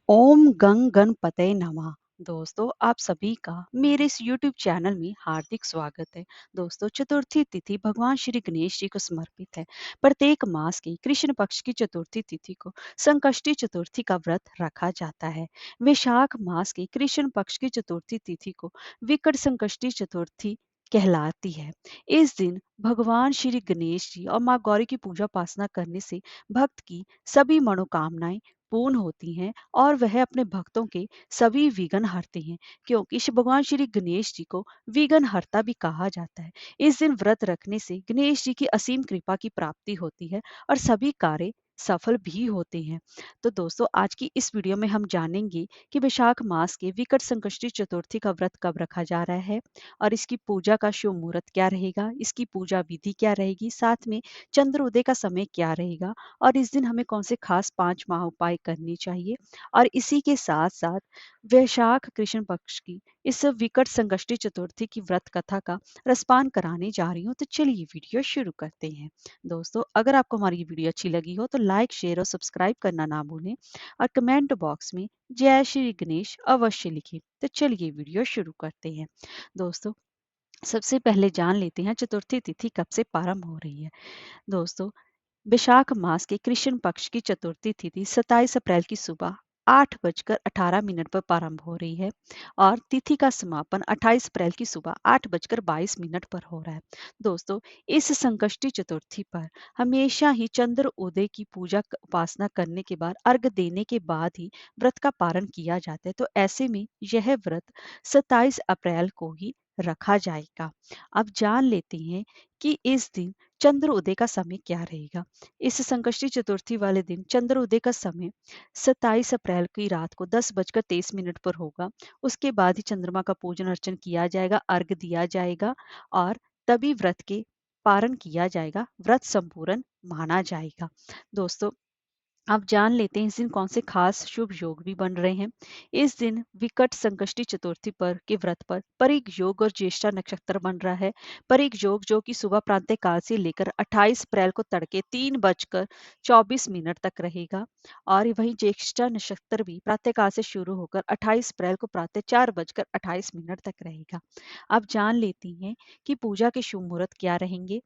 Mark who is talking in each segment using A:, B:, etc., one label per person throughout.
A: ओम गंग गणपतये नमः। दोस्तों, आप सभी का मेरे इस YouTube चैनल में हार्दिक स्वागत है। दोस्तों, चतुर्थी तिथि भगवान श्री गणेश जी को समर्पित है। प्रत्येक मास की कृष्ण पक्ष की चतुर्थी तिथि को संकष्टी चतुर्थी का व्रत रखा जाता है। वैशाख मास की कृष्ण पक्ष की चतुर्थी तिथि को विकट संकष्टी चतुर्थी कहलाती है। इस दिन भगवान श्री गणेश जी और माँ गौरी की पूजा उपासना करने से भक्त की सभी मनोकामनाएं पूर्ण होती हैं और वह अपने भक्तों के सभी विघ्न हरते हैं, क्योंकि भगवान श्री गणेश जी को विघ्न हरता भी कहा जाता है। इस दिन व्रत रखने से गणेश जी की असीम कृपा की प्राप्ति होती है और सभी कार्य सफल भी होते हैं। तो दोस्तों, आज की इस वीडियो में हम जानेंगे कि वैशाख मास के विकट संकष्टी चतुर्थी का व्रत कब रखा जा रहा है और इसकी पूजा का शुभ मुहूर्त क्या रहेगा, इसकी पूजा विधि क्या रहेगी, साथ में चंद्र उदय का समय क्या रहेगा और इस दिन हमें कौन से खास 5 महा उपाय करने चाहिए। और इसी के साथ साथ वैशाख कृष्ण पक्ष की इस विकट संकष्टी चतुर्थी की व्रत कथा का रसपान कराने जा रही हूँ। तो चलिए वीडियो शुरू करते हैं। दोस्तों, अगर आपको हमारी ये वीडियो अच्छी लगी हो तो लाइक शेयर और सब्सक्राइब करना ना भूलें और कमेंट बॉक्स में जय श्री गणेश अवश्य लिखें। तो चलिए वीडियो शुरू करते हैं। दोस्तों, सबसे पहले जान लेते हैं चतुर्थी तिथि कब से प्रारंभ हो रही है। दोस्तों, वैशाख मास के कृष्ण पक्ष की चतुर्थी तिथि 27 अप्रैल की सुबह 8:18 पर प्रारंभ हो रही है और तिथि का समापन 28 अप्रैल की सुबह 8:22 पर हो रहा है। दोस्तों, इस संकष्टी चतुर्थी पर हमेशा ही चंद्र उदय की पूजा उपासना करने के बाद अर्घ देने के बाद ही व्रत का पारण किया जाता है। तो ऐसे में यह व्रत 27 अप्रैल को ही रखा जाएगा। अब जान लेते हैं कि इस दिन चंद्र उदय का समय क्या रहेगा। इस संकष्टी चतुर्थी वाले दिन चंद्र उदय का समय 27 अप्रैल की रात को 10:23 पर होगा। उसके बाद ही चंद्रमा का पूजन अर्चन किया जाएगा, अर्घ दिया जाएगा और तभी व्रत के पारण किया जाएगा, व्रत संपूर्ण माना जाएगा। दोस्तों, आप जान लेते हैं इस दिन कौन से खास शुभ योग भी बन रहे हैं। इस दिन विकट संकष्टी चतुर्थी पर के व्रत पर परिग योग और ज्येष्ठा नक्षत्र बन रहा है। परिग योग जो कि सुबह प्रातः काल से लेकर 28 अप्रैल को तड़के 3:24 तक रहेगा और वहीं ज्येष्ठा नक्षत्र भी प्रातः काल से शुरू होकर 28 अप्रैल को प्रातः 4:28 तक रहेगा। अब जान लेती हैं कि पूजा के शुभ मुहूर्त क्या रहेंगे।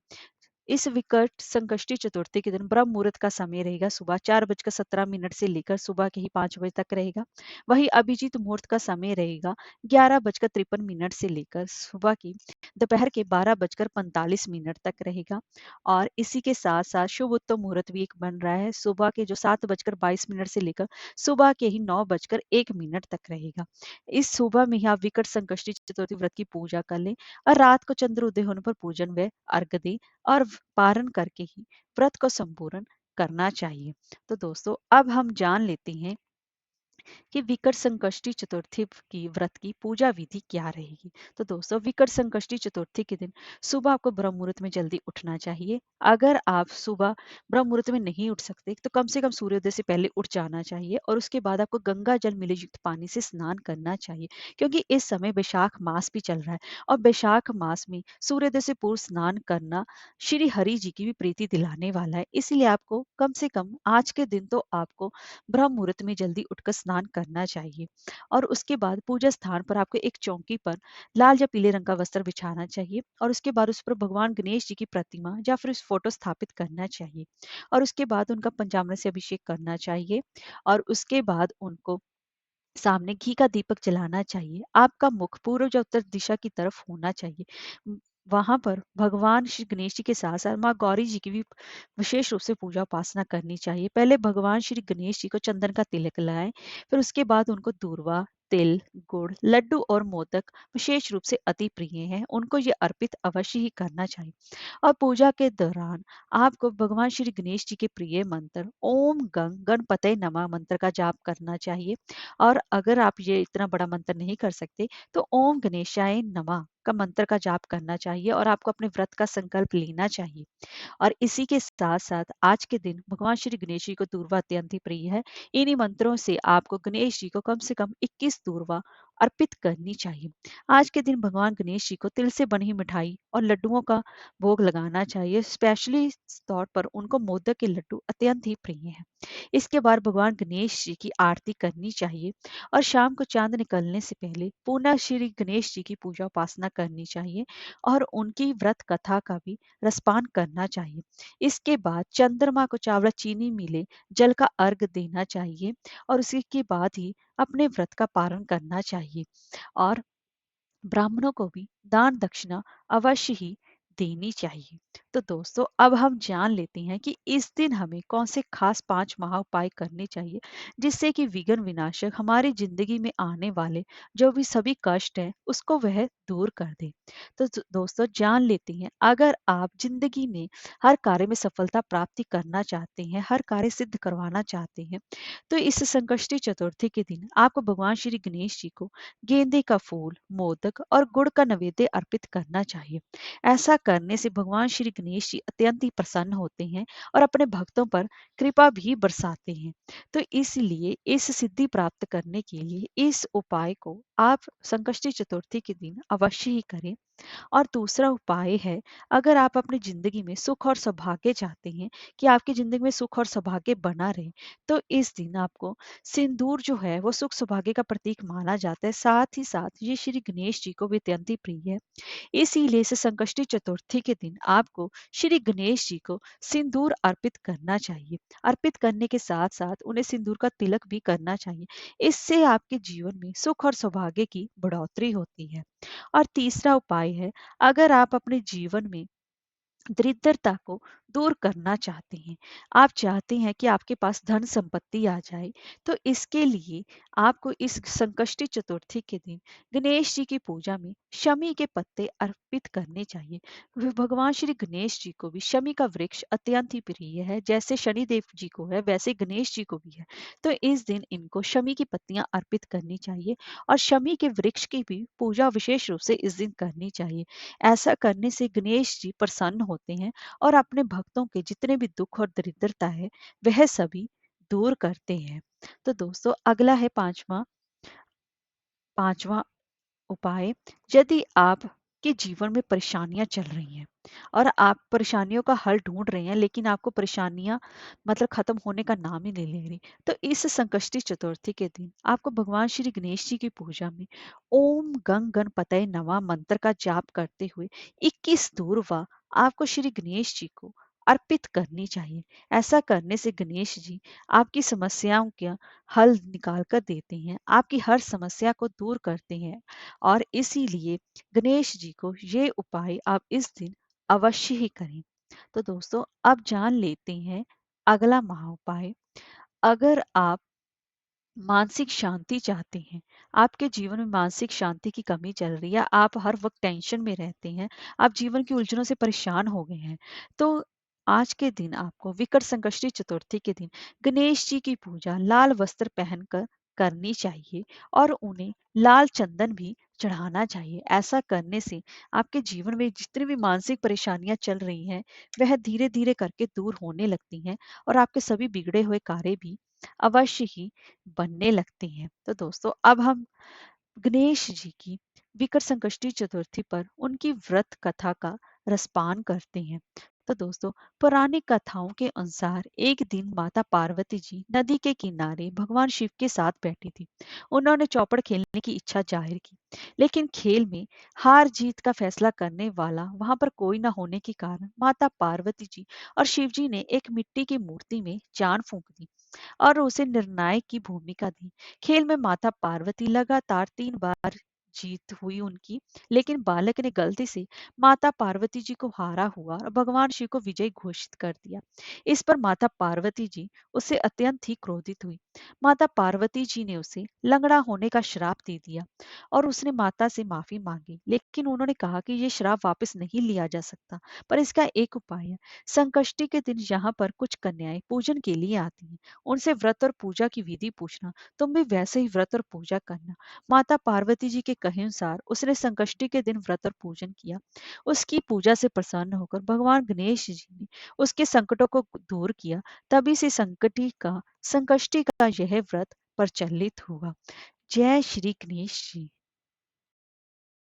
A: इस विकट संकष्टी चतुर्थी के दिन ब्रह्म मुहूर्त का समय रहेगा सुबह 4:17 से लेकर सुबह के ही 5 बजे तक रहेगा। वही अभिजीत मुहूर्त का समय रहेगा 11:53 से लेकर सुबह की दोपहर के 12:45 तक रहेगा। और इसी के साथ साथ शुभ उत्तम मुहूर्त भी एक बन रहा है सुबह के जो 7:22 से लेकर सुबह के ही 9:01 तक रहेगा। इस सुबह में ही आप विकट संकष्टी चतुर्थी व्रत की पूजा कर लें और रात को चंद्र उदय होने पर पूजन व अर्घ दें और पारण करके ही व्रत को संपूर्ण करना चाहिए। तो दोस्तों, अब हम जान लेते हैं कि विकट संकष्टी चतुर्थी की व्रत की पूजा विधि क्या रहेगी। तो दोस्तों, विकट संकष्टी चतुर्थी के दिन सुबह आपको ब्रह्म मुहूर्त में जल्दी उठना चाहिए। अगर आप सुबह ब्रह्म मुहूर्त में नहीं उठ सकते तो कम से कम सूर्योदय से पहले उठ जाना चाहिए और उसके बाद आपको गंगा जल मिले युक्त पानी से स्नान करना चाहिए, क्योंकि इस समय वैशाख मास भी चल रहा है और वैशाख मास में सूर्योदय से पूर्व स्नान करना श्री हरि जी की भी प्रीति दिलाने वाला है। इसलिए आपको कम से कम आज के दिन तो आपको ब्रह्म मुहूर्त में जल्दी उठकर स्नान करना चाहिए और उसके बाद पूजा स्थान पर आपको एक चौकी पर लाल या पीले रंग का वस्त्र बिछाना चाहिए और उसके बाद उस पर भगवान गणेश जी की प्रतिमा या फिर उस फोटो स्थापित करना चाहिए और उसके बाद उनका पंचामृत से अभिषेक करना चाहिए और उसके बाद उनको सामने घी का दीपक जलाना चाहिए। आपका मुख पूर्व या उत्तर दिशा की तरफ होना चाहिए। वहां पर भगवान श्री गणेश जी के साथ साथ माँ गौरी जी की भी विशेष रूप से पूजा उपासना करनी चाहिए। पहले भगवान श्री गणेश जी को चंदन का तिलक लगाएं, फिर उसके बाद उनको दूर्वा, तिल, गुड़, लड्डू और मोदक विशेष रूप से अति प्रिय हैं, उनको ये अर्पित अवश्य ही करना चाहिए। और पूजा के दौरान आपको भगवान श्री गणेश जी के प्रिय मंत्र ओम गंग गणपतये नमः मंत्र का जाप करना चाहिए। और अगर आप ये इतना बड़ा मंत्र नहीं कर सकते तो ओम गणेशाय नमः का मंत्र का जाप करना चाहिए और आपको अपने व्रत का संकल्प लेना चाहिए। और इसी के साथ साथ आज के दिन भगवान श्री गणेश जी को दूर्वा अत्यंत ही प्रिय है। इन्हीं मंत्रों से आपको गणेश जी को कम से कम 21 दूर्वा अर्पित करनी चाहिए। आज के दिन भगवान गणेश जी को तिल से बनी मिठाई और लड्डुओं का भोग लगाना चाहिए। स्पेशली तौर पर उनको मोदक के लड्डू अत्यंत ही प्रिय हैं। इसके बाद भगवान गणेश जी की आरती करनी चाहिए और शाम को चांद निकलने से पहले पुनः श्री गणेश जी की पूजा उपासना करनी चाहिए और उनकी व्रत कथा का भी रसपान करना चाहिए। इसके बाद चंद्रमा को चावल चीनी मिले जल का अर्घ देना चाहिए और उसी के बाद ही अपने व्रत का पारण करना चाहिए और ब्राह्मणों को भी दान दक्षिणा अवश्य ही देनी चाहिए। तो दोस्तों अब हम जान लेते हैं कि इस दिन हमें कौन से खास 5 महा उपाय करने चाहिए जिससे कि विघ्न विनाशक हमारी जिंदगी में आने वाले जो भी सभी कष्ट है उसको वह दूर कर दे। तो दोस्तों जान लेते हैं, अगर आप जिंदगी में हर कार्य में सफलता प्राप्ति करना चाहते हैं, हर कार्य सिद्ध करवाना चाहते हैं, तो इस संकष्टी चतुर्थी के दिन आपको भगवान श्री गणेश जी को गेंदे का फूल, मोदक और गुड़ का नैवेद्य अर्पित करना चाहिए। ऐसा करने से भगवान श्री गणेश जी अत्यंत ही प्रसन्न होते हैं और अपने भक्तों पर कृपा भी बरसाते हैं। तो इसलिए इस सिद्धि प्राप्त करने के लिए इस उपाय को आप संकष्टी चतुर्थी के दिन अवश्य ही करें। और दूसरा उपाय है, अगर आप अपनी जिंदगी में सुख और सौभाग्य चाहते हैं कि आपकी जिंदगी में सुख और सौभाग्य बना रहे, तो इस दिन आपको सिंदूर जो है वो सुख सौभाग्य का प्रतीक माना जाता है। साथ ही साथ ये श्री गणेश जी को भी अत्यंत ही प्रिय है। इसीलिए इस संकष्टी चतुर्थी के दिन आपको श्री गणेश जी को सिंदूर अर्पित करना चाहिए। अर्पित करने के साथ साथ उन्हें सिंदूर का तिलक भी करना चाहिए। इससे आपके जीवन में सुख और सौभाग्य की बढ़ोतरी होती है। और तीसरा उपाय है, अगर आप अपने जीवन में दरिद्रता को दूर करना चाहते हैं, आप चाहते हैं कि आपके पास धन संपत्ति आ जाए, तो इसके लिए आपको इस संकष्टी चतुर्थी के दिन गणेश जी की पूजा में शमी के पत्ते अर्पित करने चाहिए। भगवान श्री गणेश जी को भी शमी का वृक्ष अत्यंत ही प्रिय है। जैसे शनिदेव जी को है वैसे गणेश जी को भी है। तो इस दिन इनको शमी की पत्तियां अर्पित करनी चाहिए और शमी के वृक्ष की भी पूजा विशेष रूप से इस दिन करनी चाहिए। ऐसा करने से गणेश जी प्रसन्न होते हैं और अपने भक्तों के जितने भी दुख और दरिद्रता है वह सभी दूर करते हैं। तो दोस्तों अगला है पांचवा उपाय। यदि आपके जीवन में परेशानियां चल रही हैं और आप परेशानियों का हल ढूंढ रहे हैं लेकिन आपको परेशानियां मतलब खत्म होने का नाम ही नहीं ले रही, तो इस संकष्टी चतुर्थी के दिन आपको भगवान श्री गणेश जी की पूजा में ओम गंग गणपतये नमः मंत्र का जाप करते हुए 21 दूर्वा आपको श्री गणेश जी को अर्पित करनी चाहिए। ऐसा करने से गणेश जी आपकी समस्याओं का हल निकाल कर देते हैं, आपकी हर समस्या को दूर करते हैं और इसीलिए गणेश जी को ये उपाय आप इस दिन अवश्य ही करें। तो दोस्तों अब जान लेते हैं अगला महा उपाय। अगर आप मानसिक शांति चाहते हैं, आपके जीवन में मानसिक शांति की कमी चल रही है, आप हर वक्त टेंशन में रहते हैं, आप जीवन की उलझनों से परेशान हो गए हैं, तो आज के दिन आपको विकट संकष्टी चतुर्थी के दिन गणेश जी की पूजा लाल वस्त्र पहनकर करनी चाहिए और उन्हें लाल चंदन भी चढ़ाना चाहिए। ऐसा करने से आपके जीवन में जितनी भी मानसिक परेशानियां चल रही हैं वह धीरे धीरे करके दूर होने लगती हैं और आपके सभी बिगड़े हुए कार्य भी अवश्य ही बनने लगती हैं। तो दोस्तों अब हम गणेश जी की विकट संकष्टी चतुर्थी पर उनकी व्रत कथा का रसपान करते हैं। तो दोस्तों पौराणिक कथाओं के अनुसार एक दिन माता पार्वती जी नदी के किनारे भगवान शिव के साथ बैठी थी। उन्होंने चौपड़ खेलने की इच्छा जाहिर की, लेकिन खेल में हार जीत का फैसला करने वाला वहां पर कोई न होने के कारण माता पार्वती जी और शिव जी ने एक मिट्टी की मूर्ति में जान फूंक दी और उसे निर्णायक की भूमिका दी। खेल में माता पार्वती लगातार 3 बार जीत हुई उनकी, लेकिन बालक ने गलती से माता पार्वती जी को हारा हुआ और भगवान शिव को विजयी घोषित कर दिया। इस पर माता पार्वती जी उससे अत्यंत ही क्रोधित हुई। माता पार्वती जी ने उसे लंगड़ा होने का श्राप दे दिया और उसने माता से माफी मांगी, लेकिन उन्होंने कहा कि ये श्राप वापस नहीं लिया जा सकता, पर इसका एक उपाय है। संकष्टी के दिन यहाँ पर कुछ कन्याएं पूजन के लिए आती हैं, उनसे व्रत और पूजा की विधि पूछना, तुम भी वैसे ही व्रत और पूजा करना। माता पार्वती जी के कहे अनुसार उसने संकष्टी के दिन व्रत और पूजन किया। उसकी पूजा से प्रसन्न होकर भगवान गणेश जी ने उसके संकटों को दूर किया। तभी से संकष्टी का यह व्रत प्रचलित हुआ। जय श्री गणेश जी।